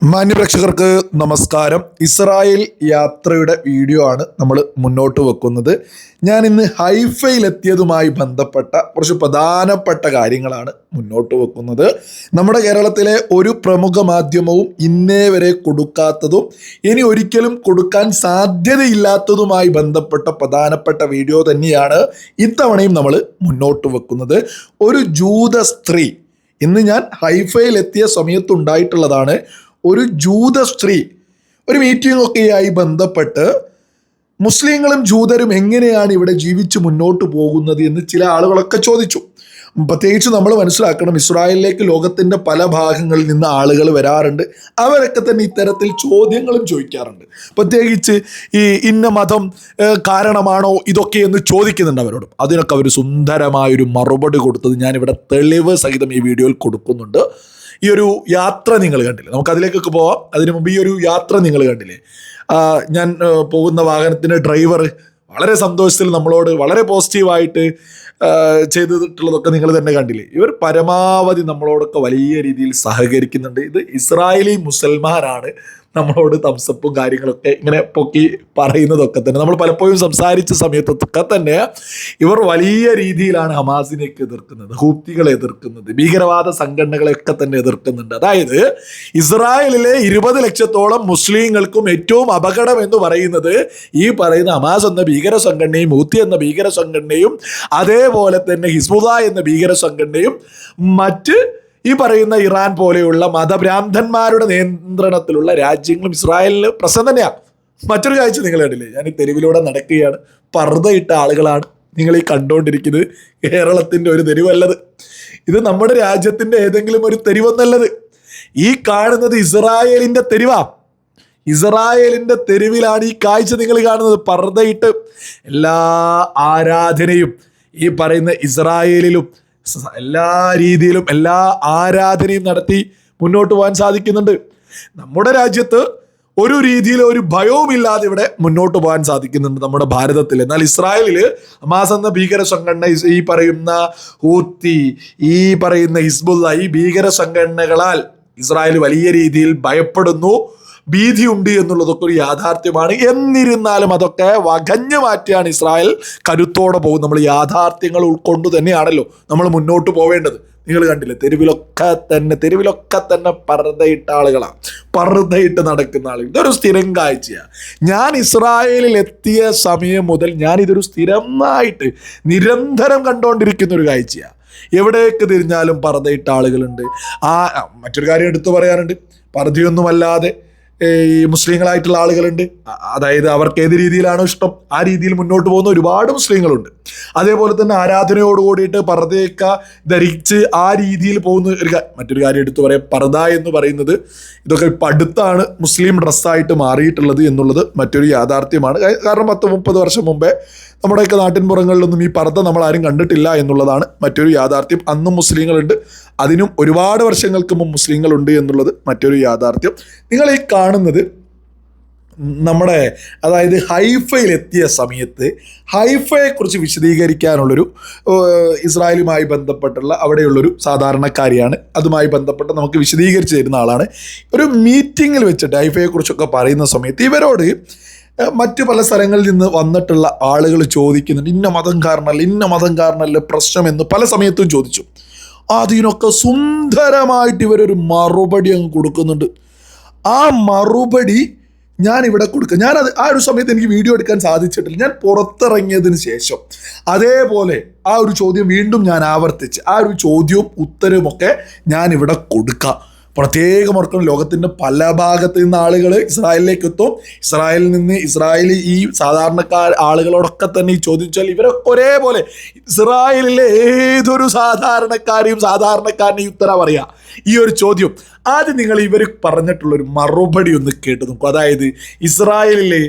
മാന്യപ്രേക്ഷകർക്ക് നമസ്കാരം. ഇസ്രായേൽ യാത്രയുടെ വീഡിയോ ആണ് നമ്മൾ മുന്നോട്ട് വെക്കുന്നത്. ഞാൻ ഇന്ന് ഹൈഫയിലെത്തിയതുമായി ബന്ധപ്പെട്ട കുറച്ച് പ്രധാനപ്പെട്ട കാര്യങ്ങളാണ് മുന്നോട്ട് വെക്കുന്നത്. നമ്മുടെ കേരളത്തിലെ ഒരു പ്രമുഖ മാധ്യമവും ഇന്നേ വരെ കൊടുക്കാത്തതും ഇനി ഒരിക്കലും കൊടുക്കാൻ സാധ്യതയില്ലാത്തതുമായി ബന്ധപ്പെട്ട പ്രധാനപ്പെട്ട വീഡിയോ തന്നെയാണ് ഇത്തവണയും നമ്മൾ മുന്നോട്ട് വെക്കുന്നത്. ഒരു ജൂത സ്ത്രീ, ഇന്ന് ഞാൻ ഹൈഫയിലെത്തിയ സമയത്തുണ്ടായിട്ടുള്ളതാണ്. ഒരു ജൂത സ്ത്രീ ഒരു മീറ്റിംഗ് ഒക്കെയായി ബന്ധപ്പെട്ട് മുസ്ലിങ്ങളും ജൂതരും എങ്ങനെയാണ് ഇവിടെ ജീവിച്ച് മുന്നോട്ട് പോകുന്നത് എന്ന് ചില ആളുകളൊക്കെ ചോദിച്ചു. പ്രത്യേകിച്ച് നമ്മൾ മനസ്സിലാക്കണം, ഇസ്രായേലിലേക്ക് ലോകത്തിൻ്റെ പല ഭാഗങ്ങളിൽ നിന്ന് ആളുകൾ വരാറുണ്ട്. അവരൊക്കെ തന്നെ ഇത്തരത്തിൽ ചോദ്യങ്ങളും ചോദിക്കാറുണ്ട്. പ്രത്യേകിച്ച് ഈ ഇന്ന മതം കാരണമാണോ ഇതൊക്കെ എന്ന് ചോദിക്കുന്നുണ്ട് അവരോടും. അതിനൊക്കെ അവർ സുന്ദരമായൊരു മറുപടി കൊടുത്തത് ഞാനിവിടെ തെളിവ് സഹിതം ഈ വീഡിയോയിൽ കൊടുക്കുന്നുണ്ട്. ഈ ഒരു യാത്ര നിങ്ങൾ കണ്ടില്ലേ, നമുക്ക് അതിലേക്കൊക്കെ പോവാം. അതിനു മുമ്പ് ഈ ഒരു യാത്ര നിങ്ങൾ കണ്ടില്ലേ, ഞാൻ പോകുന്ന വാഹനത്തിൻ്റെ ഡ്രൈവർ വളരെ സന്തോഷത്തിൽ നമ്മളോട് വളരെ പോസിറ്റീവായിട്ട് ചെയ്തിട്ടുള്ളതൊക്കെ നിങ്ങൾ തന്നെ കണ്ടില്ലേ. ഇവർ പരമാവധി നമ്മളോടൊക്കെ വലിയ രീതിയിൽ സഹകരിക്കുന്നുണ്ട്. ഇത് ഇസ്രായേലി മുസൽമാനാണ് നമ്മളോട് തംസപ്പും കാര്യങ്ങളൊക്കെ ഇങ്ങനെ പൊക്കി പറയുന്നതൊക്കെ തന്നെ നമ്മൾ പലപ്പോഴും സംസാരിച്ച സമയത്തൊക്കെ തന്നെ ഇവർ വലിയ രീതിയിലാണ് ഹമാസിനെയൊക്കെ എതിർക്കുന്നത്, ഹൂത്തികളെ എതിർക്കുന്നത്, ഭീകരവാദ സംഘടനകളെയൊക്കെ തന്നെ എതിർക്കുന്നുണ്ട്. അതായത് ഇസ്രായേലിലെ 20 ലക്ഷത്തോളം മുസ്ലിങ്ങൾക്കും ഏറ്റവും അപകടം എന്ന് പറയുന്നത് ഈ പറയുന്ന ഹമാസ് എന്ന ഭീകര സംഘടനയും ഹൂത്തി എന്ന ഭീകര സംഘടനയും അതേപോലെ തന്നെ ഹിസ്ബുള്ള എന്ന ഭീകര സംഘടനയും മറ്റ് ഈ പറയുന്ന ഇറാൻ പോലെയുള്ള മതഭ്രാന്തന്മാരുടെ നിയന്ത്രണത്തിലുള്ള രാജ്യങ്ങളും ഇസ്രായേലിന് പ്രശ്നം തന്നെയാണ്. മറ്റൊരു കാഴ്ച നിങ്ങൾ കണ്ടില്ലേ, ഞാൻ ഈ തെരുവിലൂടെ നടക്കുകയാണ്. പർദ്ദയിട്ട ആളുകളാണ് നിങ്ങൾ ഈ കണ്ടുകൊണ്ടിരിക്കുന്നത്. കേരളത്തിൻ്റെ ഒരു തെരുവല്ലത്, ഇത് നമ്മുടെ രാജ്യത്തിൻ്റെ ഏതെങ്കിലും ഒരു തെരുവൊന്നല്ലത്. ഈ കാണുന്നത് ഇസ്രായേലിൻ്റെ തെരുവാ. ഇസ്രായേലിൻ്റെ തെരുവിലാണ് ഈ കാഴ്ച നിങ്ങൾ കാണുന്നത്. പർദ്ദയിട്ട് എല്ലാ ആരാധനയും ഈ പറയുന്ന ഇസ്രായേലിലും എല്ലാ രീതിയിലും എല്ലാ ആരാധനയും നടത്തി മുന്നോട്ട് പോകാൻ സാധിക്കുന്നുണ്ട്. നമ്മുടെ രാജ്യത്ത് ഒരു രീതിയിൽ ഒരു ഭയവുമില്ലാതെ ഇവിടെ മുന്നോട്ട് പോകാൻ സാധിക്കുന്നുണ്ട് നമ്മുടെ ഭാരതത്തിൽ. എന്നാൽ ഇസ്രായേലിൽ ഹമാസ് എന്ന ഭീകര സംഘടന, ഈ പറയുന്ന ഹൂത്തി, ഈ പറയുന്ന ഹിസ്ബുള്ള, ഈ ഭീകര സംഘടനകളാൽ ഇസ്രായേൽ വലിയ രീതിയിൽ ഭയപ്പെടുന്നു, ഭീതിയുണ്ട് എന്നുള്ളതൊക്കെ ഒരു യാഥാർത്ഥ്യമാണ്. എന്നിരുന്നാലും അതൊക്കെ വകഞ്ഞു മാറ്റിയാണ് ഇസ്രായേൽ കരുത്തോടെ പോകും. നമ്മൾ യാഥാർത്ഥ്യങ്ങൾ ഉൾക്കൊണ്ട് തന്നെയാണല്ലോ നമ്മൾ മുന്നോട്ട് പോവേണ്ടത്. നിങ്ങൾ കണ്ടില്ലേ, തെരുവിലൊക്കെ തന്നെ പർദ്ദയിട്ട ആളുകളാണ്, പർദ്ദയിട്ട് നടക്കുന്ന ആളുകൾ. ഇതൊരു സ്ഥിരം കാഴ്ചയാണ്. ഞാൻ ഇസ്രായേലിൽ എത്തിയ സമയം മുതൽ ഞാനിതൊരു സ്ഥിരമായിട്ട് നിരന്തരം കണ്ടുകൊണ്ടിരിക്കുന്ന ഒരു കാഴ്ചയാണ്. എവിടേക്ക് തിരിഞ്ഞാലും പർദ്ദയിട്ട ആളുകളുണ്ട്. മറ്റൊരു കാര്യം എടുത്തു പറയാറുണ്ട്, പർദ്ദയൊന്നുമല്ലാതെ ഈ മുസ്ലിങ്ങളായിട്ടുള്ള ആളുകളുണ്ട്. അതായത് അവർക്ക് ഏത് രീതിയിലാണോ ഇഷ്ടം ആ രീതിയിൽ മുന്നോട്ട് പോകുന്ന ഒരുപാട് മുസ്ലിങ്ങളുണ്ട്. അതേപോലെ തന്നെ ആരാധനയോട് കൂടിയിട്ട് പർദ്ദയൊക്കെ ധരിച്ച് ആ രീതിയിൽ പോകുന്ന മറ്റൊരു കാര്യം എടുത്തു പറയാം. പർദ്ദ എന്ന് പറയുന്നത് ഇതൊക്കെ ഇപ്പം അടുത്താണ് മുസ്ലിം ഡ്രസ്സായിട്ട് മാറിയിട്ടുള്ളത് എന്നുള്ളത് മറ്റൊരു യാഥാർത്ഥ്യമാണ്. കാരണം 10-30 വർഷം മുമ്പേ നമ്മുടെയൊക്കെ നാട്ടിൻപുറങ്ങളിലൊന്നും ഈ പർദ്ദ നമ്മൾ ആരും കണ്ടിട്ടില്ല എന്നുള്ളതാണ് മറ്റൊരു യാഥാർത്ഥ്യം. അന്നും മുസ്ലിങ്ങളുണ്ട്, അതിനും ഒരുപാട് വർഷങ്ങൾക്ക് മുമ്പ് മുസ്ലിങ്ങളുണ്ട് എന്നുള്ളത് മറ്റൊരു യാഥാർത്ഥ്യം. നിങ്ങൾ ഈ കാണുന്നത് നമ്മുടെ അതായത് ഹൈഫയിലെത്തിയ സമയത്ത് ഹൈഫയെക്കുറിച്ച് വിശദീകരിക്കാനുള്ളൊരു ഇസ്രായേലുമായി ബന്ധപ്പെട്ടുള്ള അവിടെയുള്ളൊരു സാധാരണക്കാരിയാണ്. അതുമായി ബന്ധപ്പെട്ട് നമുക്ക് വിശദീകരിച്ച് തരുന്ന ആളാണ്. ഒരു മീറ്റിങ്ങിൽ വെച്ചിട്ട് ഹൈഫയെക്കുറിച്ചൊക്കെ പറയുന്ന സമയത്ത് ഇവരോട് മറ്റു പല സ്ഥലങ്ങളിൽ നിന്ന് വന്നിട്ടുള്ള ആളുകൾ ചോദിക്കുന്നുണ്ട്, ഇന്ന മതം കാരണമല്ല പ്രശ്നം എന്ന് പല സമയത്തും ചോദിച്ചു. അതിനൊക്കെ സുന്ദരമായിട്ട് ഇവരൊരു മറുപടി അങ്ങ് കൊടുക്കുന്നുണ്ട്. ആ മറുപടി ഞാനിവിടെ കൊടുക്കുക. ആ ഒരു സമയത്ത് എനിക്ക് വീഡിയോ എടുക്കാൻ സാധിച്ചിട്ടില്ല. ഞാൻ പുറത്തിറങ്ങിയതിന് ശേഷം അതേപോലെ ആ ഒരു ചോദ്യം വീണ്ടും ഞാൻ ആവർത്തിച്ച് ആ ഒരു ചോദ്യവും ഉത്തരവുമൊക്കെ ഞാനിവിടെ കൊടുക്കാം. പ്രത്യേകം ഓർക്കണം, ലോകത്തിൻ്റെ പല ഭാഗത്ത് നിന്ന് ആളുകൾ ഇസ്രായേലിലേക്ക് എത്തും. ഇസ്രായേലി ഈ സാധാരണക്കാർ ആളുകളോടൊക്കെ തന്നെ ഈ ചോദിച്ചാൽ ഇവരൊക്കെ ഒരേപോലെ ഇസ്രായേലിലെ ഏതൊരു സാധാരണക്കാരനെയും ഉത്തരം പറയാം ഈ ഒരു ചോദ്യം. ആദ്യം നിങ്ങൾ ഇവർ പറഞ്ഞിട്ടുള്ളൊരു മറുപടി ഒന്ന് കേട്ട് നോക്കും. അതായത് ഇസ്രായേലിലെ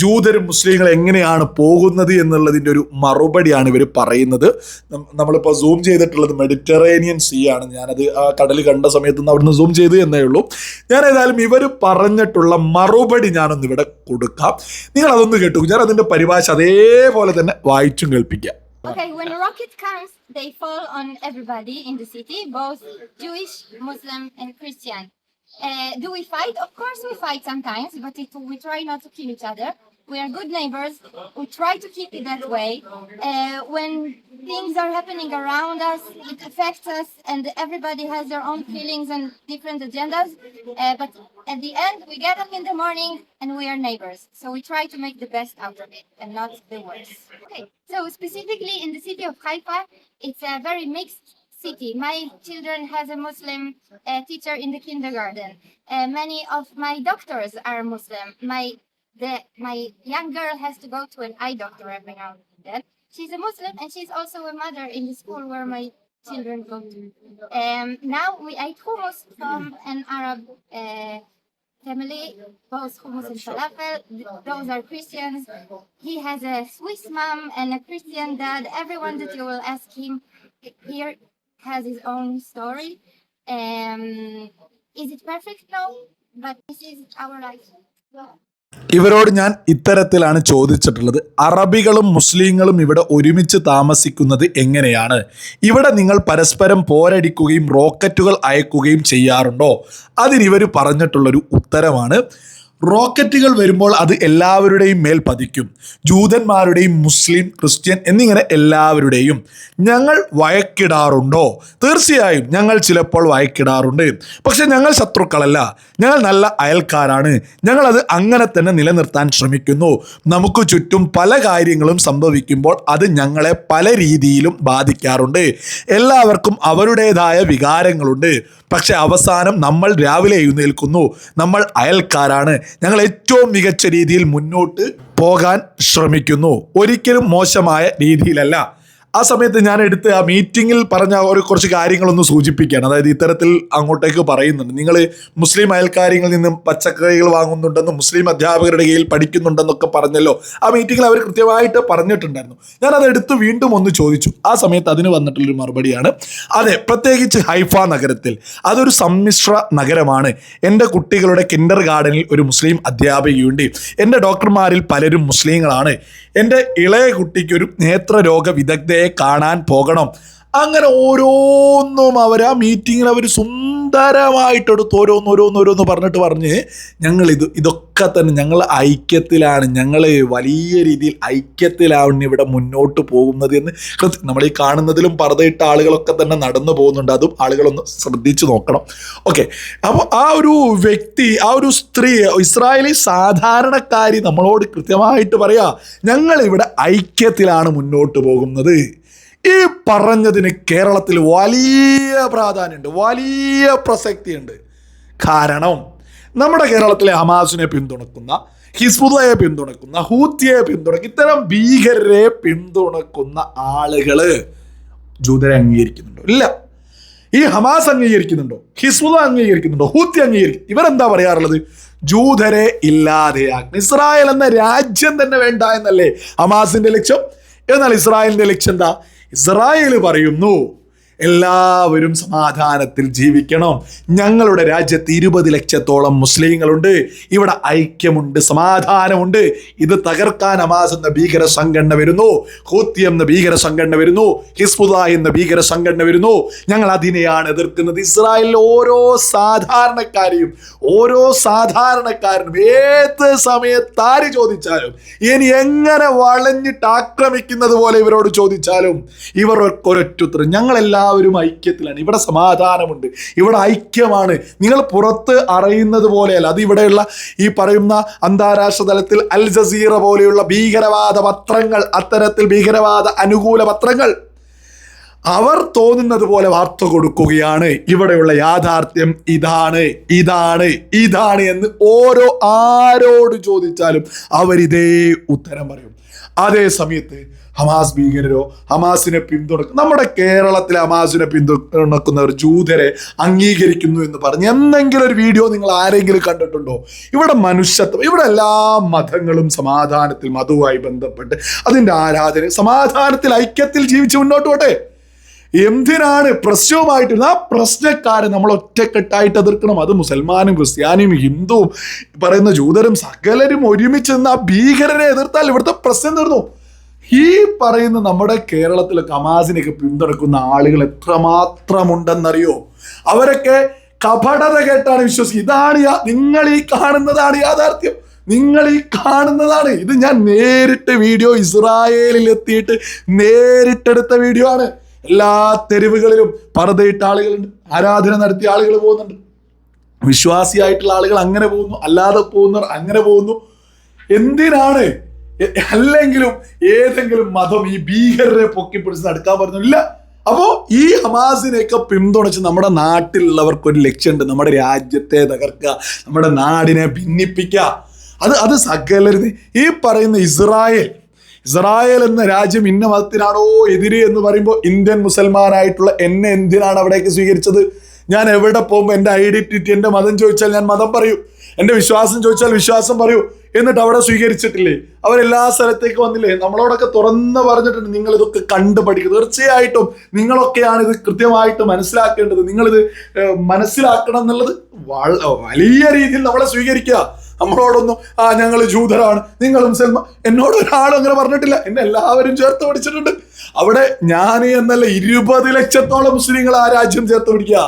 ജൂതരും മുസ്ലിങ്ങളും എങ്ങനെയാണ് പോകുന്നത് എന്നുള്ളതിൻ്റെ ഒരു മറുപടിയാണ് ഇവർ പറയുന്നത്. നമ്മളിപ്പോൾ സൂം ചെയ്തിട്ടുള്ളത് മെഡിറ്ററേനിയൻ സീ ആണ്. ഞാനത് ആ കടൽ കണ്ട സമയത്ത് നിന്ന് അവിടുന്ന് സൂം ചെയ്ത് എന്നേ ഉള്ളൂ. ഞാൻ ഏതായാലും ഇവർ പറഞ്ഞിട്ടുള്ള മറുപടി ഞാനൊന്ന് ഇവിടെ കൊടുക്കാം. നിങ്ങൾ അതൊന്ന് കേട്ടു. ഞാൻ അതിൻ്റെ പരിഭാഷ അതേപോലെ തന്നെ വായിച്ചും കേൾപ്പിക്കാം. Okay, when a rocket comes, they fall on everybody in the city, both Jewish, Muslim, and Christian. Do we fight? Of course we fight sometimes, but we try not to kill each other. We are good neighbors. We try to keep it that way. When things are happening around us, it affects us, and everybody has their own feelings and different agendas. But at the end, we get up in the morning and we are neighbors. So we try to make the best out of it and not the worst. Okay. So specifically in the city of Haifa, it's a very mixed city. My children has a Muslim teacher in the kindergarten. Many of my doctors are Muslim. My young girl has to go to an eye doctor every now and then. She's a Muslim and she's also a mother in the school where my children go to. Now we ate hummus from an Arab family, both hummus and falafel. Those are Christians. He has a Swiss mom and a Christian dad. Everyone that you will ask him here has his own story. Is it perfect? No, but this is our life. Yeah. ഇവരോട് ഞാൻ ഇത്തരത്തിലാണ് ചോദിച്ചിട്ടുള്ളത്. അറബികളും മുസ്ലിങ്ങളും ഇവിടെ ഒരുമിച്ച് താമസിക്കുന്നത് എങ്ങനെയാണ്? ഇവിടെ നിങ്ങൾ പരസ്പരം പോരടിക്കുകയും റോക്കറ്റുകൾ അയക്കുകയും ചെയ്യാറുണ്ടോ? അതിനിവർ പറഞ്ഞിട്ടുള്ളൊരു ഉത്തരമാണ്, റോക്കറ്റുകൾ വരുമ്പോൾ അത് എല്ലാവരുടെയും മേൽ പതിക്കും. ജൂതന്മാരുടെയും മുസ്ലിം, ക്രിസ്ത്യൻ എന്നിങ്ങനെ എല്ലാവരുടെയും. ഞങ്ങൾ വഴക്കിടാറുണ്ടോ? തീർച്ചയായും ഞങ്ങൾ ചിലപ്പോൾ വഴക്കിടാറുണ്ട്. പക്ഷെ ഞങ്ങൾ ശത്രുക്കളല്ല, ഞങ്ങൾ നല്ല അയൽക്കാരാണ്. ഞങ്ങളത് അങ്ങനെ തന്നെ നിലനിർത്താൻ ശ്രമിക്കുന്നു. നമുക്ക് ചുറ്റും പല കാര്യങ്ങളും സംഭവിക്കുമ്പോൾ അത് ഞങ്ങളെ പല രീതിയിലും ബാധിക്കാറുണ്ട്. എല്ലാവർക്കും അവരുടേതായ വികാരങ്ങളുണ്ട്. പക്ഷെ അവസാനം നമ്മൾ രാവിലെ എഴുന്നേൽക്കുന്നു, നമ്മൾ അയൽക്കാരാണ്, ഞങ്ങൾ ഏറ്റവും മികച്ച രീതിയിൽ മുന്നോട്ട് പോകാൻ ശ്രമിക്കുന്നു, ഒരിക്കലും മോശമായ രീതിയിലല്ല. ആ സമയത്ത് ഞാൻ എടുത്ത് ആ മീറ്റിങ്ങിൽ പറഞ്ഞ കുറച്ച് കാര്യങ്ങളൊന്ന് സൂചിപ്പിക്കുകയാണ്. അതായത് ഇത്തരത്തിൽ അങ്ങോട്ടേക്ക് പറയുന്നുണ്ട്, നിങ്ങൾ മുസ്ലിം അയൽക്കാരികളിൽ നിന്നും പച്ചക്കറികൾ വാങ്ങുന്നുണ്ടെന്നും മുസ്ലിം അധ്യാപകരുടെ കയ്യിൽ പഠിക്കുന്നുണ്ടെന്നൊക്കെ പറഞ്ഞല്ലോ. ആ മീറ്റിങ്ങിൽ അവർ കൃത്യമായിട്ട് പറഞ്ഞിട്ടുണ്ടായിരുന്നു. ഞാനത് എടുത്ത് വീണ്ടും ഒന്ന് ചോദിച്ചു. ആ സമയത്ത് അതിന് വന്നിട്ടുള്ളൊരു മറുപടിയാണ്, അതെ, പ്രത്യേകിച്ച് ഹൈഫ നഗരത്തിൽ അതൊരു സമ്മിശ്ര നഗരമാണ്. എൻ്റെ കുട്ടികളുടെ കിൻഡർ ഗാർഡനിൽ ഒരു മുസ്ലിം അധ്യാപികയുണ്ട്. എൻ്റെ ഡോക്ടർമാരിൽ പലരും മുസ്ലിങ്ങളാണ്. എൻ്റെ ഇളയ കുട്ടിക്കൊരു നേത്രരോഗ വിദഗ്ധയെ കാണാൻ പോകണം. അങ്ങനെ ഓരോന്നും അവർ ആ മീറ്റിങ്ങിൽ അവർ സുന്ദരമായിട്ടെടുത്ത് ഓരോന്നോരോന്ന് പറഞ്ഞ് ഇതൊക്കെ തന്നെ ഞങ്ങൾ ഐക്യത്തിലാണ്, ഞങ്ങൾ വലിയ രീതിയിൽ ഐക്യത്തിലാണ് ഇവിടെ മുന്നോട്ട് പോകുന്നത് എന്ന് നമ്മൾ ഈ കാണുന്നതിലും പർദ്ദയിട്ട ആളുകളൊക്കെ തന്നെ നടന്നു പോകുന്നുണ്ട്. അതും ആളുകളൊന്ന് ശ്രദ്ധിച്ചു നോക്കണം. ഓക്കെ, അപ്പോൾ ആ ഒരു വ്യക്തി, ആ ഒരു സ്ത്രീ, ഇസ്രായേലി സാധാരണക്കാരി നമ്മളോട് കൃത്യമായിട്ട് പറയാ, ഞങ്ങളിവിടെ ഐക്യത്തിലാണ് മുന്നോട്ട് പോകുന്നത്. ഈ പറഞ്ഞതിന് കേരളത്തിൽ വലിയ പ്രാധാന്യമുണ്ട്, വലിയ പ്രസക്തിയുണ്ട്. കാരണം നമ്മുടെ കേരളത്തിലെ ഹമാസിനെ പിന്തുണക്കുന്ന, ഹിസ്ബുള്ളയെ പിന്തുണക്കുന്ന, ഹൂത്തിയെ പിന്തുണക്കുന്ന, ഇത്തരം ഭീകരരെ പിന്തുണക്കുന്ന ആളുകള് ജൂതരെ അംഗീകരിക്കുന്നുണ്ടോ? ഇല്ല. ഈ ഹമാസ് അംഗീകരിക്കുന്നുണ്ടോ? ഹിസ്ബുള്ള അംഗീകരിക്കുന്നുണ്ടോ? ഹൂത്തി അംഗീകരിക്കും. ഇവരെന്താ പറയാറുള്ളത്? ജൂതരെ ഇല്ലാതെയാക്കണം, ഇസ്രായേൽ എന്ന രാജ്യം തന്നെ വേണ്ട എന്നല്ലേ ഹമാസിന്റെ ലക്ഷ്യം. എന്നാൽ ഇസ്രായേലിന്റെ ലക്ഷ്യം എന്താ? ഇസ്രായേൽ പറയുന്നു, എല്ലാവരും സമാധാനത്തിൽ ജീവിക്കണം. ഞങ്ങളുടെ രാജ്യത്ത് 20 ലക്ഷത്തോളം മുസ്ലിങ്ങളുണ്ട്, ഇവിടെ ഐക്യമുണ്ട്, സമാധാനമുണ്ട്. ഇത് തകർക്കാൻ ഹമാസ് എന്ന ഭീകര സംഘടന വരുന്നു, ഹൂത്തി എന്ന ഭീകര സംഘടന വരുന്നു, ഹിസ്ബുള്ള എന്ന ഭീകര സംഘടന വരുന്നു. ഞങ്ങൾ അതിനെയാണ് എതിർക്കുന്നത്. ഇസ്രായേലിലെ ഓരോ സാധാരണക്കാരനും ഏത് സമയത്ത് ആര് ചോദിച്ചാലും, ഇനി എങ്ങനെ വളഞ്ഞിട്ട് ആക്രമിക്കുന്നത് പോലെ ഇവരോട് ചോദിച്ചാലും ഇവർ ഒരൊറ്റുത്തരം, ഞങ്ങളെല്ലാവരും ഐക്യത്തിലാണ്, ഇവിടെ സമാധാനമുണ്ട്, ഇവിടെ ഐക്യമാണ്. നിങ്ങൾ പുറത്ത് അറിയുന്നത് പോലെയല്ല. അത് ഇവിടെയുള്ള ഈ പറയുന്ന അന്താരാഷ്ട്ര തലത്തിൽ അൽ ജസീറ പോലെയുള്ള ഭീകരവാദ പത്രങ്ങൾ, അത്തരത്തിൽ ഭീകരവാദ അനുകൂല പത്രങ്ങൾ അവർ തോന്നുന്നത് പോലെ വാർത്ത കൊടുക്കുകയാണ്. ഇവിടെയുള്ള യാഥാർത്ഥ്യം ഇതാണ് എന്ന് ആരോട് ചോദിച്ചാലും അവരിതേ ഉത്തരം പറയും. അതേ സമയത്ത് ഹമാസ് ഭീകരരോ ഹമാസിനെ പിന്തുണക്കും, നമ്മുടെ കേരളത്തിലെ ഹമാസിനെ പിന്തുണക്കുന്നവർ ജൂതരെ അംഗീകരിക്കുന്നു എന്ന് പറഞ്ഞ് എന്തെങ്കിലും ഒരു വീഡിയോ നിങ്ങൾ ആരെങ്കിലും കണ്ടിട്ടുണ്ടോ? ഇവിടെ മനുഷ്യത്വം, ഇവിടെ എല്ലാ മതങ്ങളും സമാധാനത്തിൽ, മതവുമായി ബന്ധപ്പെട്ട് അതിൻ്റെ ആരാധന, സമാധാനത്തിൽ, ഐക്യത്തിൽ ജീവിച്ച് മുന്നോട്ട് പോട്ടെ. എന്തിനാണ് പ്രശ്നവുമായിട്ട് ആ പ്രശ്നക്കാരെ നമ്മൾ ഒറ്റക്കെട്ടായിട്ട് എതിർക്കണം? അത് മുസൽമാനും ക്രിസ്ത്യാനിയും ഹിന്ദുവും പറയുന്ന ജൂതരും സകലരും ഒരുമിച്ച് നിന്ന് ആ ഭീകരരെ എതിർത്താൽ ഇവിടുത്തെ പ്രശ്നം തീർന്നു. ഈ പറയുന്ന നമ്മുടെ കേരളത്തിലെ ഹമാസിനെയൊക്കെ പിന്തുണക്കുന്ന ആളുകൾ എത്രമാത്രമുണ്ടെന്നറിയോ? അവരൊക്കെ കപടത കേട്ടാണ് വിശ്വസിക്കുക. ഇതാണ് നിങ്ങൾ ഈ കാണുന്നതാണ് യാഥാർത്ഥ്യം. നിങ്ങൾ ഈ കാണുന്നതാണ് ഇത്. ഞാൻ നേരിട്ട് വീഡിയോ ഇസ്രായേലിൽ എത്തിയിട്ട് നേരിട്ടെടുത്ത വീഡിയോ ആണ്. എല്ലാ തെരുവുകളിലും പർദ്ദയിട്ട ആളുകളുണ്ട്, ആരാധന നടത്തിയ ആളുകൾ പോകുന്നുണ്ട്, വിശ്വാസിയായിട്ടുള്ള ആളുകൾ അങ്ങനെ പോകുന്നു, അല്ലാതെ പോകുന്നവർ അങ്ങനെ പോകുന്നു. എന്തിനാണ്? അല്ലെങ്കിലും ഏതെങ്കിലും മതം ഈ ഭീകരരെ പൊക്കിപ്പിടിച്ച് നടക്കാൻ പറഞ്ഞില്ല. അപ്പോ ഈ ഹമാസിനെയൊക്കെ പിന്തുണച്ച് നമ്മുടെ നാട്ടിലുള്ളവർക്ക് ഒരു ലക്ഷ്യമുണ്ട്, നമ്മുടെ രാജ്യത്തെ തകർക്കുക, നമ്മുടെ നാടിനെ ഭിന്നിപ്പിക്കുക. അത് സകലരും ഈ പറയുന്ന ഇസ്രായേൽ എന്ന രാജ്യം ഇന്ന മതത്തിനാണോ എതിര് എന്ന് പറയുമ്പോൾ ഇന്ത്യൻ മുസൽമാനായിട്ടുള്ള എന്നെ എന്തിനാണ് അവിടേക്ക് സ്വീകരിച്ചത്? ഞാൻ എവിടെ പോകുമ്പോൾ എൻ്റെ ഐഡന്റിറ്റി, എൻ്റെ മതം ചോദിച്ചാൽ ഞാൻ മതം പറയൂ, എൻ്റെ വിശ്വാസം ചോദിച്ചാൽ വിശ്വാസം പറയൂ. എന്നിട്ട് അവിടെ സ്വീകരിച്ചിട്ടില്ലേ? അവരെല്ലാ സ്ഥലത്തേക്ക് വന്നില്ലേ? നമ്മളോടൊക്കെ തുറന്ന് പറഞ്ഞിട്ടുണ്ട്, നിങ്ങൾ ഇതൊക്കെ കണ്ടു പഠിക്കുക. തീർച്ചയായിട്ടും നിങ്ങളൊക്കെയാണ് ഇത് കൃത്യമായിട്ട് മനസ്സിലാക്കേണ്ടത്. നിങ്ങളിത് മനസ്സിലാക്കണം എന്നുള്ളത് വലിയ രീതിയിൽ നമ്മളെ സ്വീകരിക്കുക. നമ്മളോടൊന്നും ഞങ്ങൾ ജൂതരാണ്, നിങ്ങൾ മുസൽമാൻ, എന്നോട് ഒരാളും അങ്ങനെ പറഞ്ഞിട്ടില്ല. എന്നെ എല്ലാവരും ചേർത്ത് പിടിച്ചിട്ടുണ്ട്. അവിടെ ഞാൻ എന്നല്ല 20 ലക്ഷത്തോളം മുസ്ലിങ്ങൾ ആ രാജ്യം ചേർത്ത് പിടിക്കുക.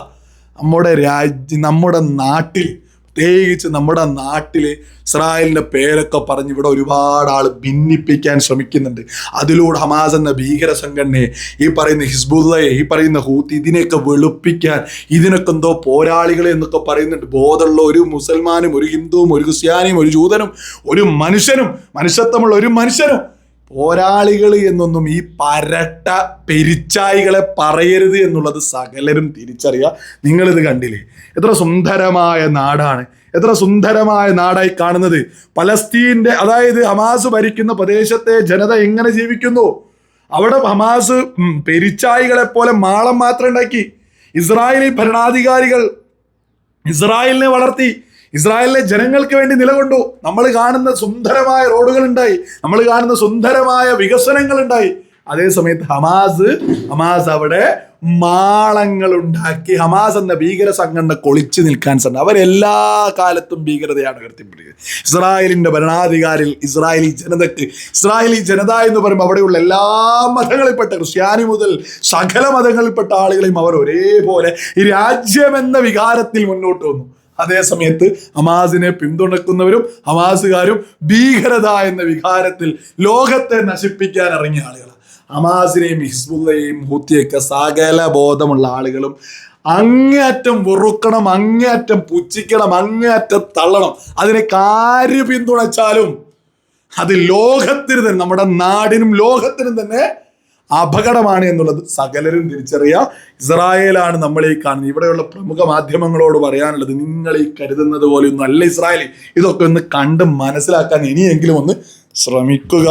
നമ്മുടെ നാട്ടിൽ, പ്രത്യേകിച്ച് നമ്മുടെ നാട്ടില് ഇസ്രായേലിന്റെ പേരൊക്കെ പറഞ്ഞ് ഇവിടെ ഒരുപാട് ആൾ ഭിന്നിപ്പിക്കാൻ ശ്രമിക്കുന്നുണ്ട്. അതിലൂടെ ഹമാസ് എന്ന ഭീകര സംഘടനയെ, ഈ പറയുന്ന ഹിസ്ബുള്ളയെ, ഈ പറയുന്ന ഹൂത്തി, ഇതിനെയൊക്കെ വെളുപ്പിക്കാൻ, ഇതിനൊക്കെ എന്തോ പോരാളികളെ എന്നൊക്കെ പറയുന്നുണ്ട്. ബോധമുള്ള ഒരു മുസൽമാനും ഒരു ഹിന്ദുവും ഒരു ക്രിസ്ത്യാനിയും ഒരു ജൂതനും ഒരു മനുഷ്യനും, മനുഷ്യത്വമുള്ള ഒരു മനുഷ്യനും പോരാളികൾ എന്നൊന്നും ഈ പരട്ട പെരിച്ചായികളെ പറയരുത് എന്നുള്ളത് സകലരും തിരിച്ചറിയുക. നിങ്ങളിത് കണ്ടില്ലേ? എത്ര സുന്ദരമായ നാടാണ്, എത്ര സുന്ദരമായ നാടായി കാണുന്നത്. പലസ്തീൻ്റെ, അതായത് ഹമാസ് ഭരിക്കുന്ന പ്രദേശത്തെ ജനത എങ്ങനെ ജീവിക്കുന്നു? അവിടെ ഹമാസ് പെരിച്ചായികളെ പോലെ മാളം മാത്രം ഉണ്ടാക്കി. ഇസ്രായേലി ഭരണാധികാരികൾ ഇസ്രായേലിനെ വളർത്തി, ഇസ്രായേലിലെ ജനങ്ങൾക്ക് വേണ്ടി നിലകൊണ്ടു. നമ്മൾ കാണുന്ന സുന്ദരമായ റോഡുകൾ ഉണ്ടായി, നമ്മൾ കാണുന്ന സുന്ദരമായ വികസനങ്ങൾ ഉണ്ടായി. അതേ സമയത്ത് ഹമാസ് അവിടെ മാളങ്ങൾ ഉണ്ടാക്കി. ഹമാസ് എന്ന ഭീകര സംഘടന കൊളിച്ചു നിൽക്കാൻ ശ്രമിച്ചു. അവരെല്ലാ കാലത്തും ഭീകരതയാണ് ഉയർത്തിപ്പിടിക്കുന്നത്. ഇസ്രായേലിന്റെ ഭരണാധികാരി ഇസ്രായേലി ജനതയ്ക്ക്, ഇസ്രായേലി ജനത എന്ന് പറയുമ്പോൾ അവിടെയുള്ള എല്ലാ മതങ്ങളിൽപ്പെട്ട, ക്രിസ്ത്യാനി മുതൽ സകല മതങ്ങളിൽപ്പെട്ട ആളുകളെയും അവർ ഒരേപോലെ ഈ രാജ്യം എന്ന വികാരത്തിൽ മുന്നോട്ട് വന്നു. അതേ സമയത്ത് ഹമാസിനെ പിന്തുണക്കുന്നവരും ഹമാസുകാരും ഭീകരത എന്ന വികാരത്തിൽ ലോകത്തെ നശിപ്പിക്കാൻ ഇറങ്ങിയ ആളുകളാണ്. ഹമാസിനെയും ഹിസ്ബുള്ളയെയും ഹൂത്തിയൊക്കെ സകല ബോധമുള്ള ആളുകളും അങ്ങേയറ്റം വെറുക്കണം, അങ്ങേയറ്റം പുച്ഛിക്കണം, അങ്ങേയറ്റം തള്ളണം. അതിനെ ആര് പിന്തുണച്ചാലും അത് ലോകത്തിന് തന്നെ, നമ്മുടെ നാടിനും ലോകത്തിനും തന്നെ അപകടമാണ് എന്നുള്ളത് സകലരും തിരിച്ചറിയുക. ഇസ്രായേലാണ് നമ്മൾ ഈ കാണുന്നത്. ഇവിടെയുള്ള പ്രമുഖ മാധ്യമങ്ങളോട് പറയാനുള്ളത്, നിങ്ങൾ ഈ കരുതുന്നത് പോലെ ഒന്നും അല്ല ഇസ്രായേൽ. ഇതൊക്കെ ഒന്ന് കണ്ട് മനസ്സിലാക്കാൻ ഇനിയെങ്കിലും ഒന്ന് ശ്രമിക്കുക.